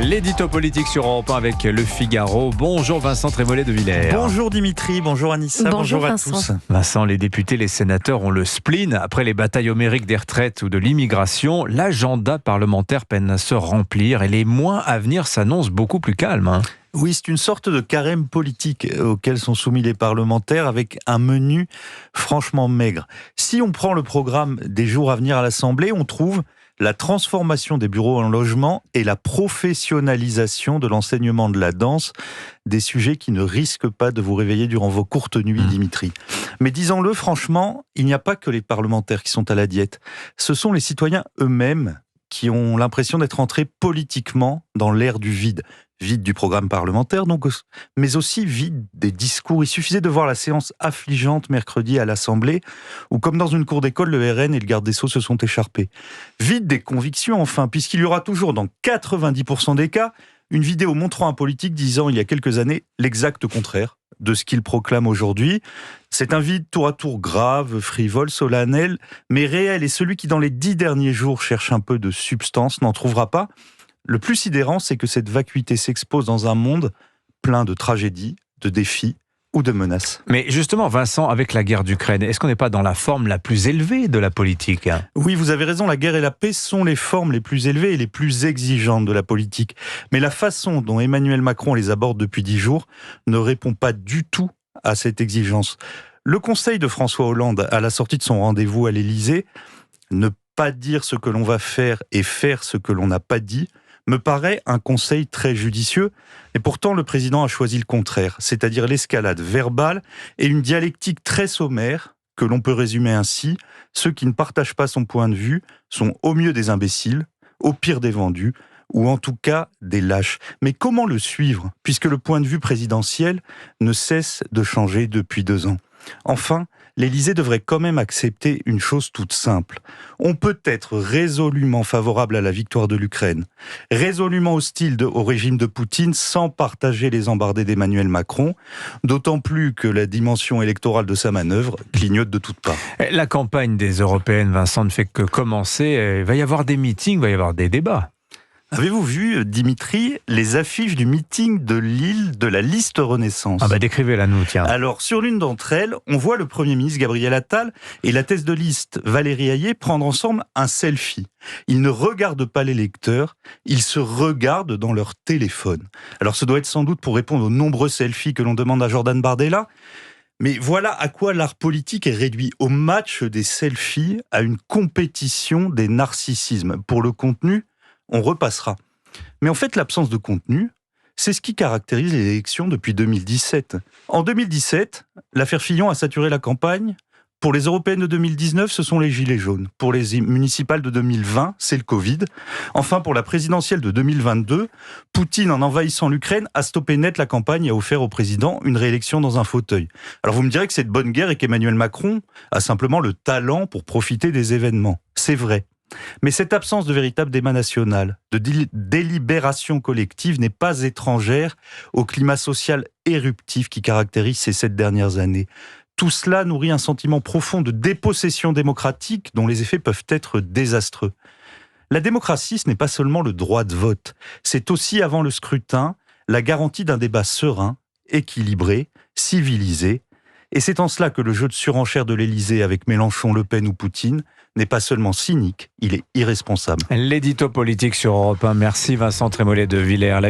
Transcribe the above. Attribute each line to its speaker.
Speaker 1: L'édito politique sur Europe 1 avec Le Figaro. Bonjour Vincent Trémollet de Villers.
Speaker 2: Bonjour Dimitri, bonjour Anissa, bonjour à
Speaker 3: Vincent.
Speaker 2: tous.
Speaker 1: Vincent, les députés, les sénateurs ont le spleen. Après les batailles homériques des retraites ou de l'immigration, l'agenda parlementaire peine à se remplir et les mois à venir s'annoncent beaucoup plus calmes.
Speaker 2: Oui, c'est une sorte de carême politique auquel sont soumis les parlementaires avec un menu franchement maigre. Si on prend le programme des jours à venir à l'Assemblée, on trouve la transformation des bureaux en logements et la professionnalisation de l'enseignement de la danse, des sujets qui ne risquent pas de vous réveiller durant vos courtes nuits, Dimitri. Mais disons-le franchement, il n'y a pas que les parlementaires qui sont à la diète. Ce sont les citoyens eux-mêmes qui ont l'impression d'être entrés politiquement dans l'ère du vide. Vide du programme parlementaire, donc, mais aussi vide des discours. Il suffisait de voir la séance affligeante mercredi à l'Assemblée, où comme dans une cour d'école, le RN et le garde des Sceaux se sont écharpés. Vide des convictions, enfin, puisqu'il y aura toujours, dans 90% des cas, une vidéo montrant un politique disant il y a quelques années l'exact contraire de ce qu'il proclame aujourd'hui. C'est un vide tour à tour grave, frivole, solennel, mais réel, et celui qui dans les 10 derniers jours cherche un peu de substance n'en trouvera pas. Le plus sidérant, c'est que cette vacuité s'expose dans un monde plein de tragédies, de défis ou de menaces.
Speaker 1: Mais justement, Vincent, avec la guerre d'Ukraine, est-ce qu'on n'est pas dans la forme la plus élevée de la politique ?
Speaker 2: Oui, vous avez raison, la guerre et la paix sont les formes les plus élevées et les plus exigeantes de la politique. Mais la façon dont Emmanuel Macron les aborde depuis 10 jours ne répond pas du tout à cette exigence. Le conseil de François Hollande, à la sortie de son rendez-vous à l'Élysée, ne pas dire ce que l'on va faire et faire ce que l'on n'a pas dit, me paraît un conseil très judicieux. Et pourtant, le président a choisi le contraire, c'est-à-dire l'escalade verbale et une dialectique très sommaire que l'on peut résumer ainsi. Ceux qui ne partagent pas son point de vue sont au mieux des imbéciles, au pire des vendus, ou en tout cas des lâches. Mais comment le suivre, puisque le point de vue présidentiel ne cesse de changer depuis 2 ans ? Enfin, l'Élysée devrait quand même accepter une chose toute simple. On peut être résolument favorable à la victoire de l'Ukraine, résolument hostile au régime de Poutine sans partager les embardées d'Emmanuel Macron, d'autant plus que la dimension électorale de sa manœuvre clignote de toutes parts.
Speaker 1: La campagne des européennes, Vincent, ne fait que commencer. Il va y avoir des meetings, il va y avoir des débats.
Speaker 2: Avez-vous vu, Dimitri, les affiches du meeting de Lille de la liste Renaissance ?
Speaker 1: Décrivez-la nous, tiens.
Speaker 2: Alors, sur l'une d'entre elles, on voit le Premier ministre Gabriel Attal et la tête de liste Valérie Hayé prendre ensemble un selfie. Ils ne regardent pas les lecteurs, ils se regardent dans leur téléphone. Alors, ce doit être sans doute pour répondre aux nombreux selfies que l'on demande à Jordan Bardella. Mais voilà à quoi l'art politique est réduit, au match des selfies, à une compétition des narcissismes. Pour le contenu, on repassera. Mais en fait, l'absence de contenu, c'est ce qui caractérise les élections depuis 2017. En 2017, l'affaire Fillon a saturé la campagne. Pour les européennes de 2019, ce sont les gilets jaunes. Pour les municipales de 2020, c'est le Covid. Enfin, pour la présidentielle de 2022, Poutine, en envahissant l'Ukraine, a stoppé net la campagne et a offert au président une réélection dans un fauteuil. Alors vous me direz que c'est de bonne guerre et qu'Emmanuel Macron a simplement le talent pour profiter des événements. C'est vrai. Mais cette absence de véritable débat national, de délibération collective n'est pas étrangère au climat social éruptif qui caractérise ces 7 dernières années. Tout cela nourrit un sentiment profond de dépossession démocratique dont les effets peuvent être désastreux. La démocratie, ce n'est pas seulement le droit de vote, c'est aussi avant le scrutin la garantie d'un débat serein, équilibré, civilisé. Et c'est en cela que le jeu de surenchère de l'Élysée avec Mélenchon, Le Pen ou Poutine n'est pas seulement cynique, il est irresponsable.
Speaker 1: L'édito politique sur Europe 1. Merci Vincent Trémollet de Villers.